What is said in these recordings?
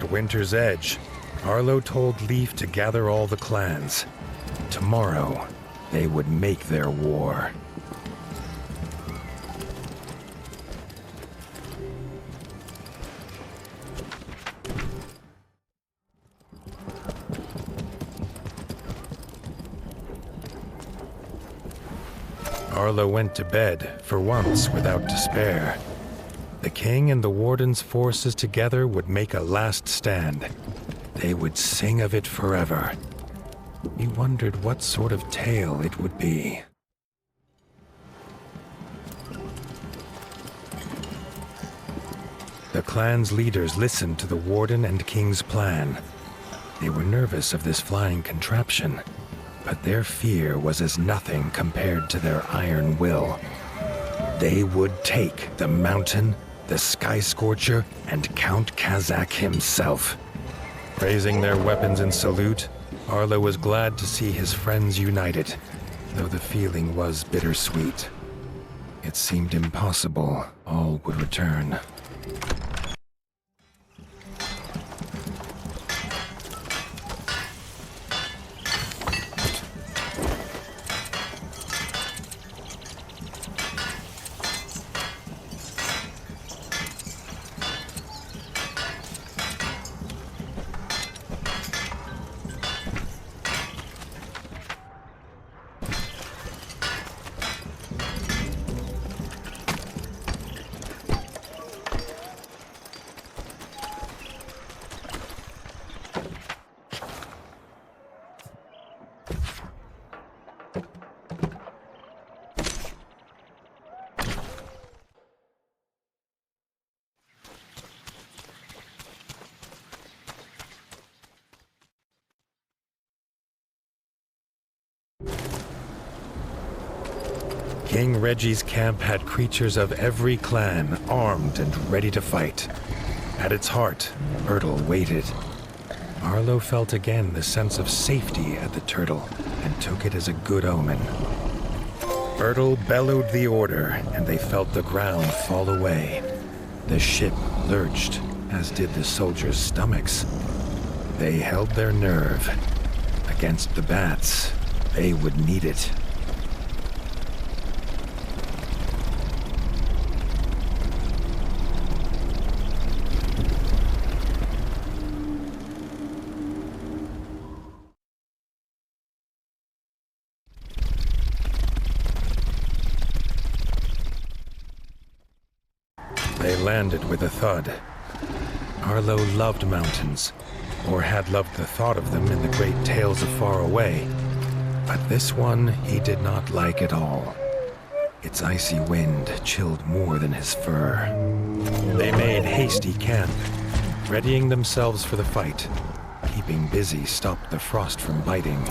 At Winter's Edge, Arlo told Leaf to gather all the clans. Tomorrow, they would make their war. Arlo went to bed, for once without despair. The king and the warden's forces together would make a last stand. They would sing of it forever. He wondered what sort of tale it would be. The clan's leaders listened to the warden and king's plan. They were nervous of this flying contraption, but their fear was as nothing compared to their iron will. They would take the mountain, the Sky Scorcher, and Count Kazak himself. Raising their weapons in salute, Arlo was glad to see his friends united, though the feeling was bittersweet. It seemed impossible all would return. King Reggie's camp had creatures of every clan, armed and ready to fight. At its heart, Bertle waited. Arlo felt again the sense of safety at the turtle, and took it as a good omen. Bertle bellowed the order, and they felt the ground fall away. The ship lurched, as did the soldiers' stomachs. They held their nerve. Against the bats, they would need it. They landed with a thud. Arlo loved mountains, or had loved the thought of them in the great tales of far away. But this one he did not like at all. Its icy wind chilled more than his fur. They made hasty camp, readying themselves for the fight. Keeping busy stopped the frost from biting.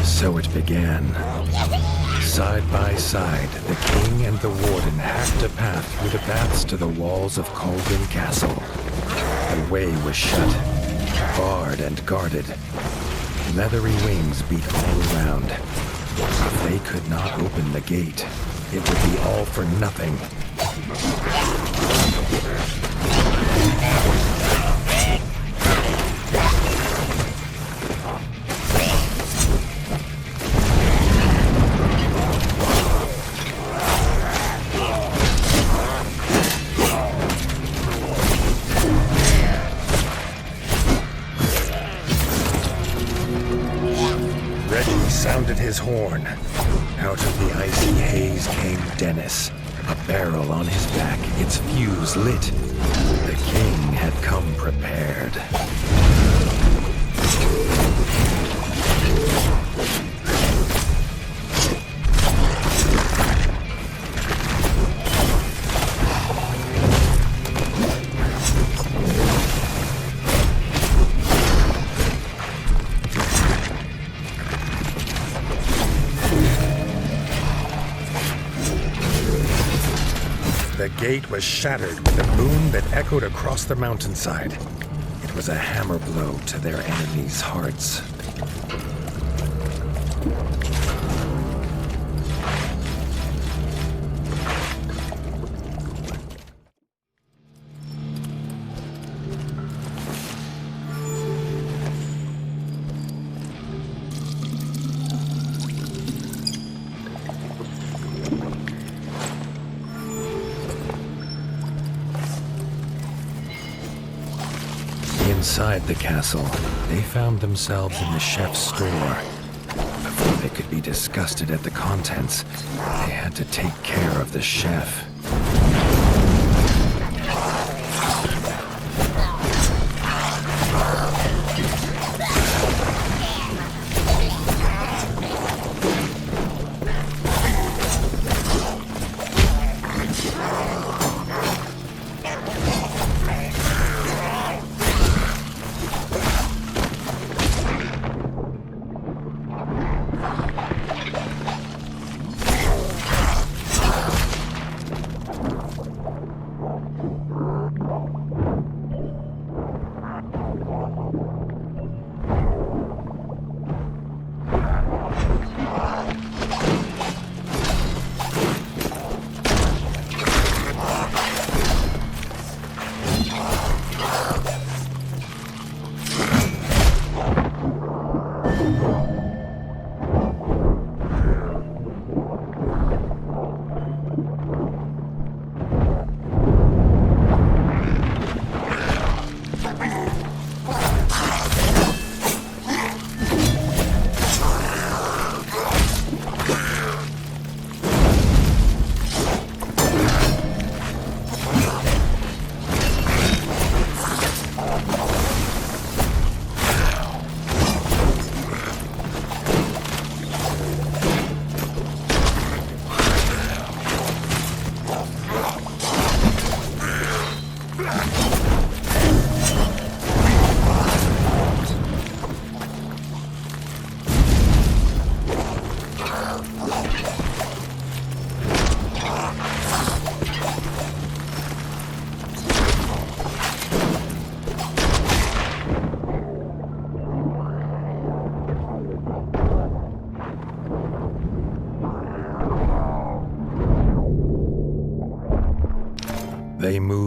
So it began. Side by side, the king and the warden hacked a path through the baths to the walls of Cauldron Castle. The way was shut, barred and guarded. Leathery wings beat all around. If they could not open the gate, it would be all for nothing. Sounded his horn. Out of the icy haze came Dennis, a barrel on his back, its fuse lit. The king had come prepared. The gate was shattered with a boom that echoed across the mountainside. It was a hammer blow to their enemies' hearts. Inside the castle, they found themselves in the chef's store. Before they could be disgusted at the contents, they had to take care of the chef.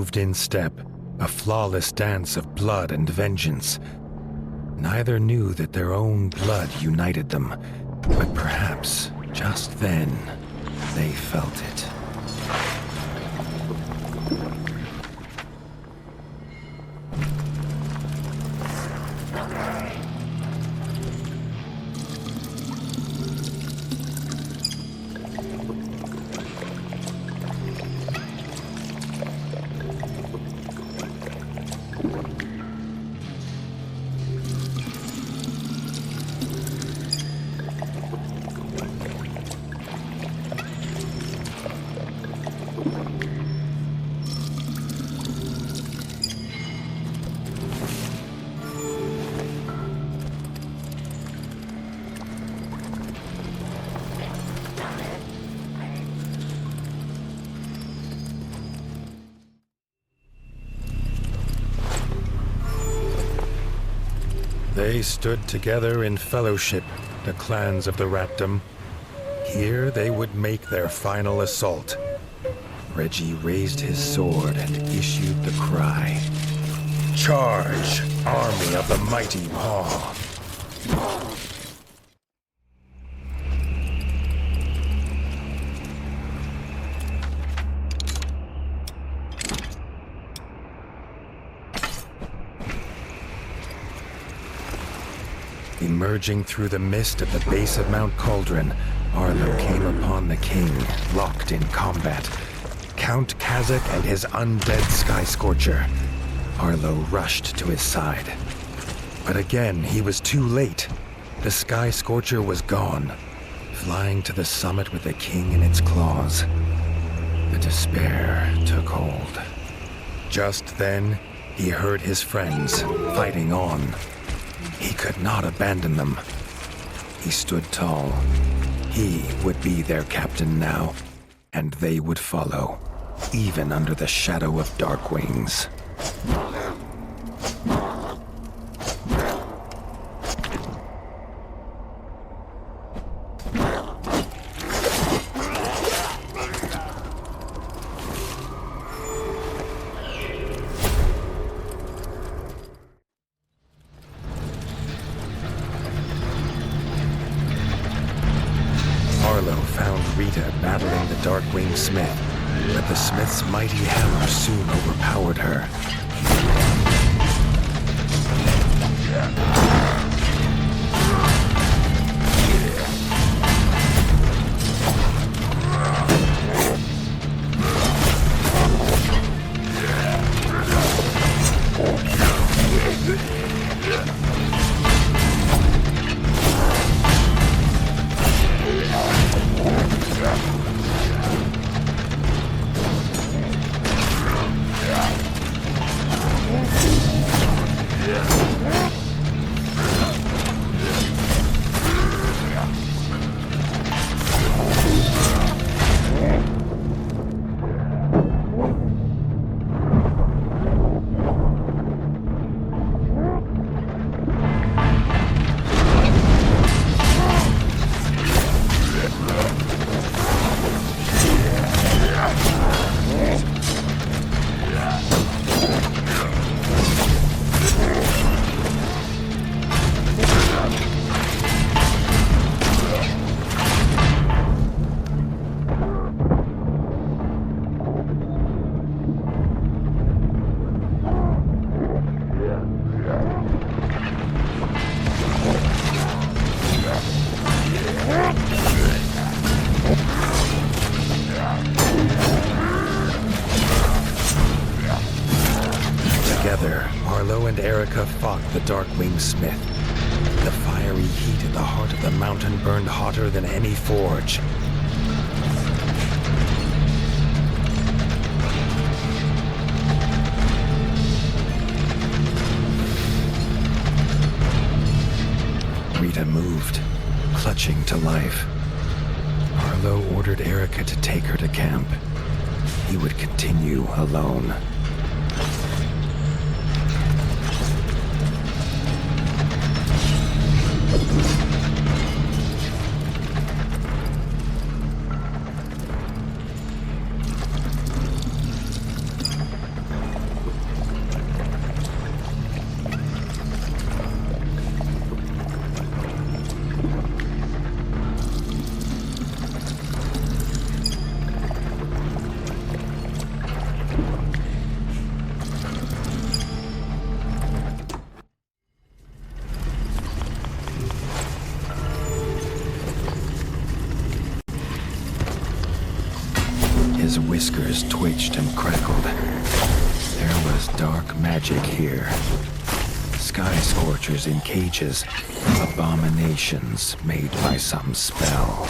moved in step, a flawless dance of blood and vengeance. Neither knew that their own blood united them, but perhaps, just then, they felt it. They stood together in fellowship, the clans of the Ratdom. Here they would make their final assault. Reggie raised his sword and issued the cry. Charge, army of the mighty Paw! Emerging through the mist at the base of Mount Cauldron, Arlo came upon the king, locked in combat. Count Kazak and his undead Sky Scorcher. Arlo rushed to his side. But again, he was too late. The Sky Scorcher was gone, flying to the summit with the king in its claws. The despair took hold. Just then, he heard his friends fighting on. He could not abandon them. He stood tall. He would be their captain now, and they would follow, even under the shadow of Dark Wings. Arlo found Rita battling the Darkwing Smith, but the Smith's mighty hammer soon overpowered her. Together, Arlo and Erica fought the Darkwing Smith. The fiery heat at the heart of the mountain burned hotter than any forge. Rita moved, clutching to life. Arlo ordered Erica to take her to camp. He would continue alone. Whiskers twitched and crackled. There was dark magic here. Sky Scorchers in cages, abominations made by some spell.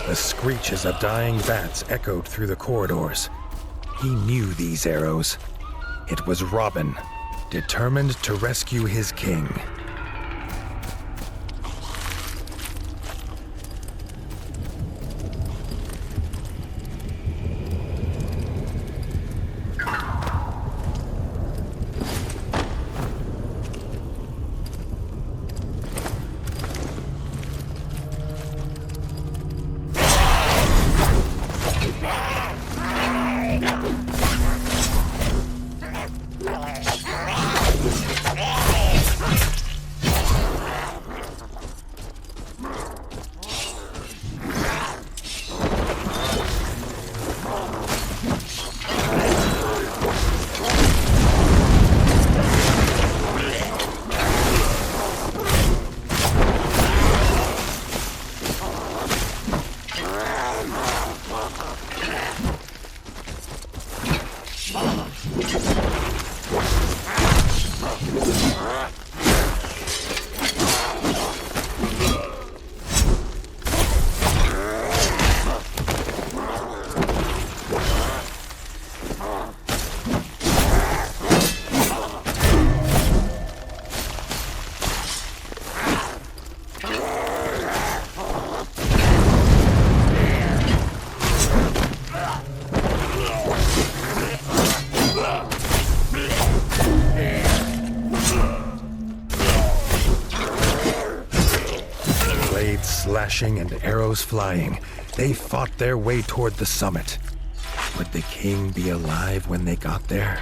The screeches of dying bats echoed through the corridors. He knew these arrows. It was Robin, determined to rescue his king. Slashing and arrows flying, they fought their way toward the summit. Would the king be alive when they got there?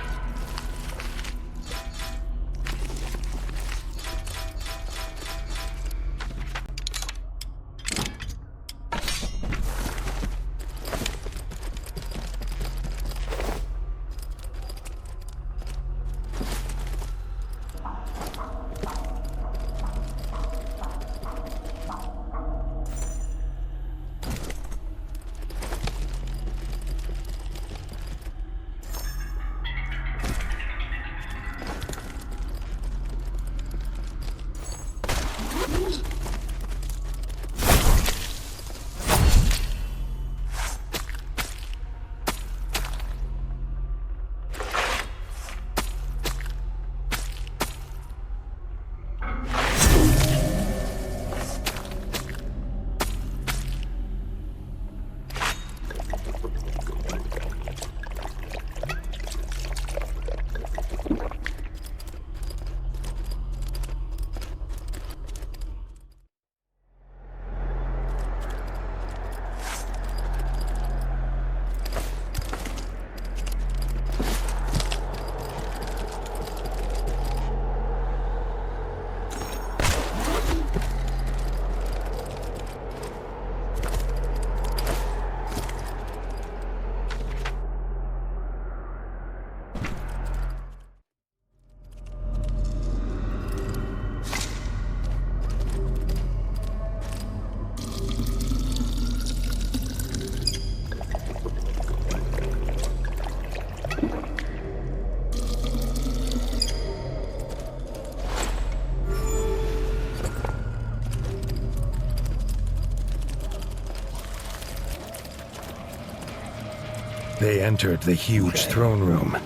They entered the huge throne room.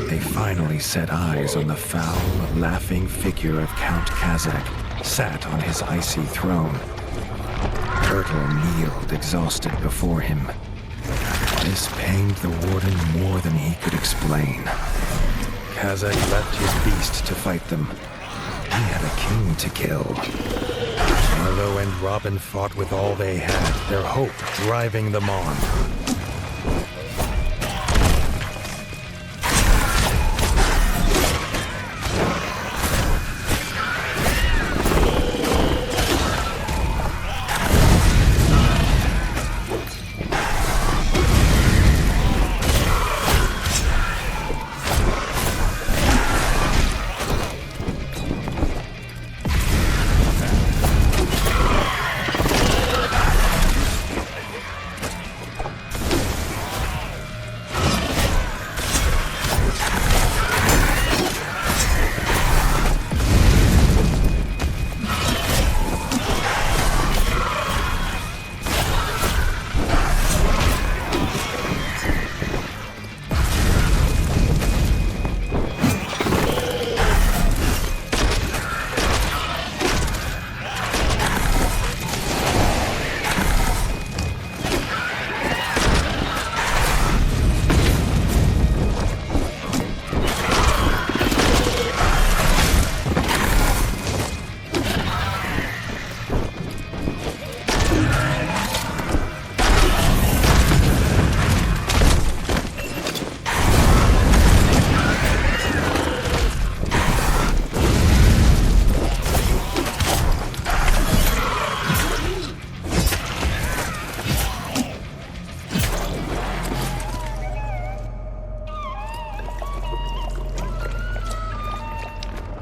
They finally set eyes on the foul, laughing figure of Count Kazak, sat on his icy throne. Turtle kneeled exhausted before him. This pained the warden more than he could explain. Kazak left his beast to fight them. He had a king to kill. Arlo and Robin fought with all they had, their hope driving them on.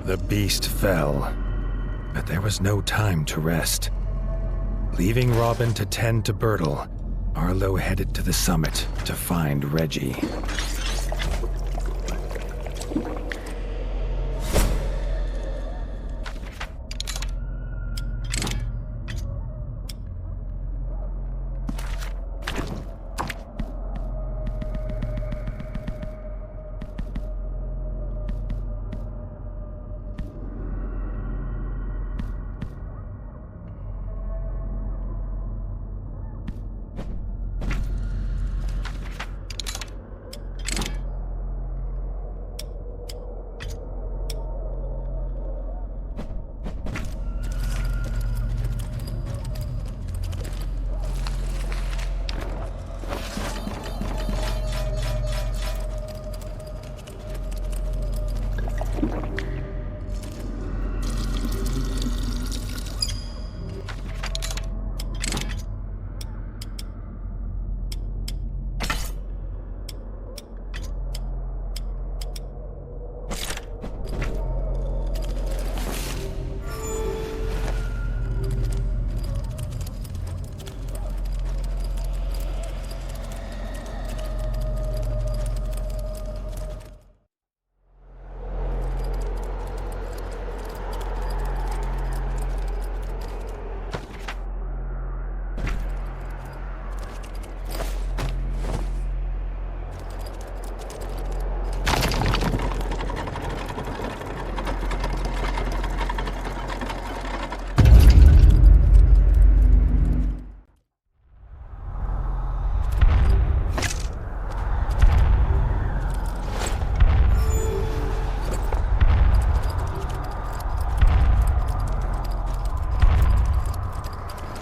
The beast fell, but there was no time to rest. Leaving Robin to tend to Bertle, Arlo headed to the summit to find Reggie.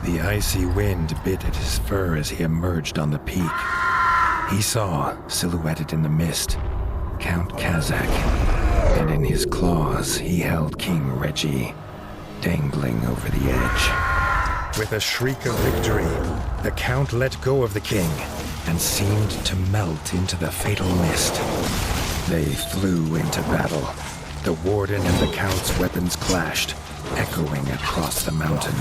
The icy wind bit at his fur as he emerged on the peak. He saw, silhouetted in the mist, Count Kazak, and in his claws he held King Reggie, dangling over the edge. With a shriek of victory, the Count let go of the king and seemed to melt into the fatal mist. They flew into battle. The warden and the Count's weapons clashed, echoing across the mountain.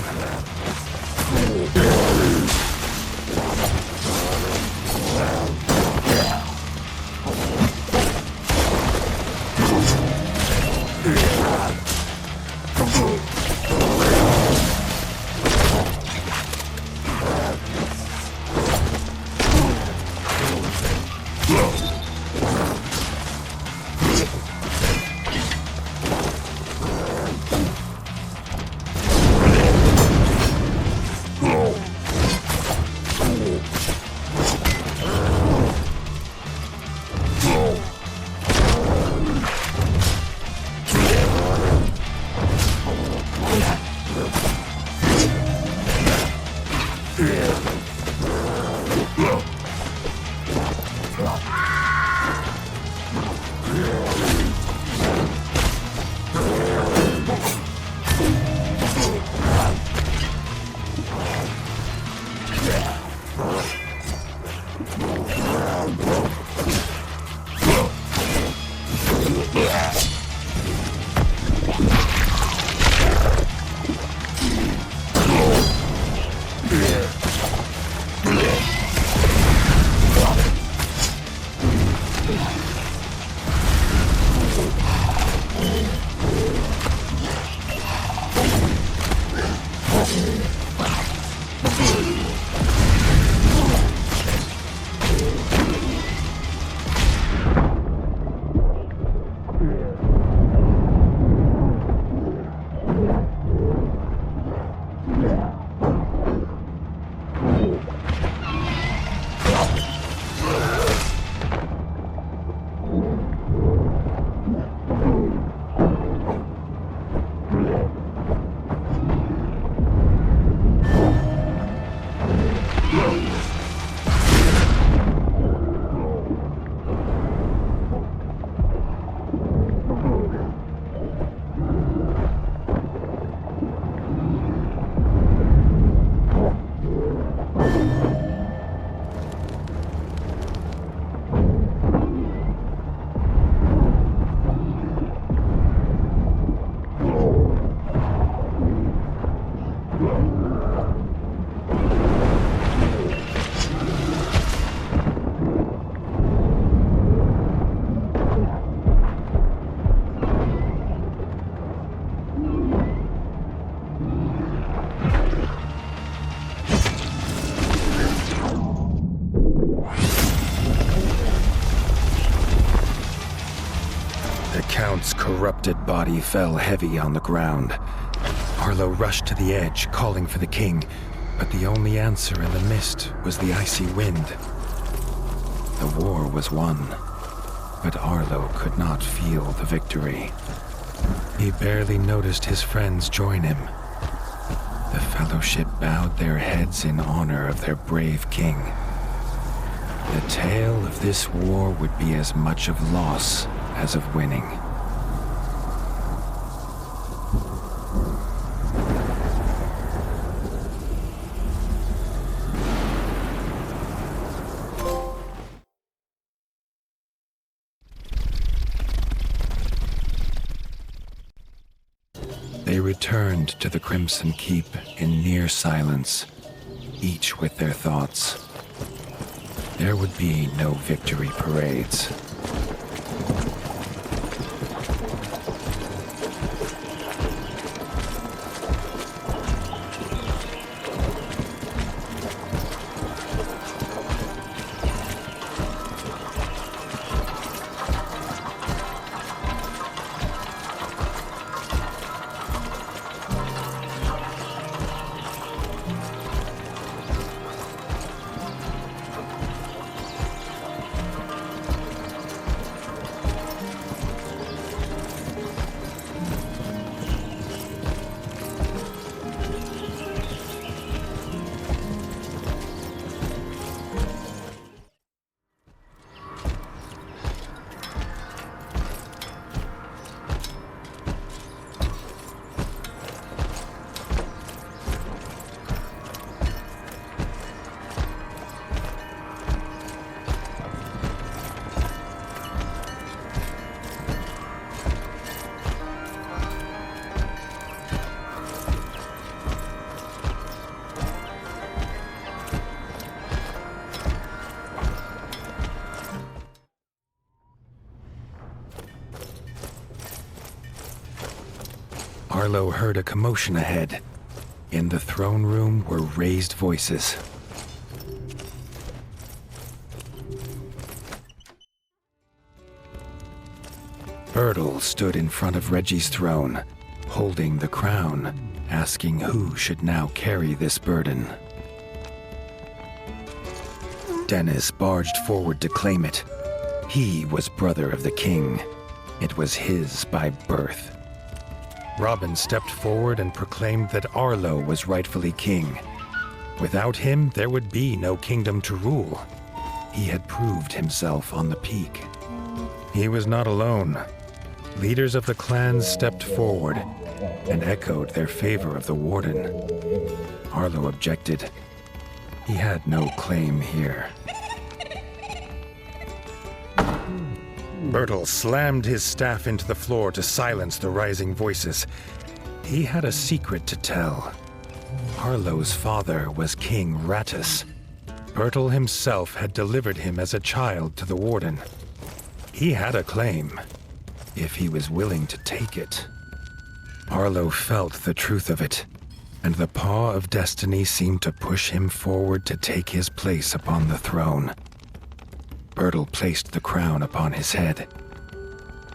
Count's corrupted body fell heavy on the ground. Arlo rushed to the edge, calling for the king, but the only answer in the mist was the icy wind. The war was won, but Arlo could not feel the victory. He barely noticed his friends join him. The Fellowship bowed their heads in honor of their brave king. The tale of this war would be as much of loss as of winning. They returned to the Crimson Keep in near silence, each with their thoughts. There would be no victory parades. Arlo heard a commotion ahead. In the throne room were raised voices. Bertel stood in front of Reggie's throne, holding the crown, asking who should now carry this burden. Dennis barged forward to claim it. He was brother of the king. It was his by birth. Robin stepped forward and proclaimed that Arlo was rightfully king. Without him, there would be no kingdom to rule. He had proved himself on the peak. He was not alone. Leaders of the clans stepped forward and echoed their favor of the warden. Arlo objected. He had no claim here. Bertel slammed his staff into the floor to silence the rising voices. He had a secret to tell. Arlo's father was King Rattus. Bertel himself had delivered him as a child to the warden. He had a claim, if he was willing to take it. Arlo felt the truth of it, and the paw of destiny seemed to push him forward to take his place upon the throne. Bertel placed the crown upon his head.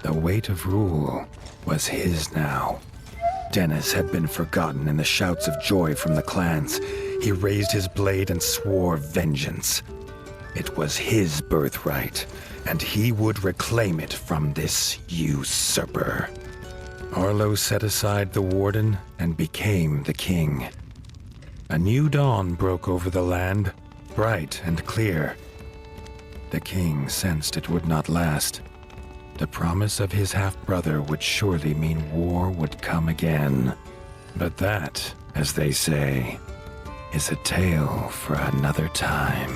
The weight of rule was his now. Dennis had been forgotten in the shouts of joy from the clans. He raised his blade and swore vengeance. It was his birthright, and he would reclaim it from this usurper. Arlo set aside the warden and became the king. A new dawn broke over the land, bright and clear. The king sensed it would not last. The promise of his half-brother would surely mean war would come again. But that, as they say, is a tale for another time.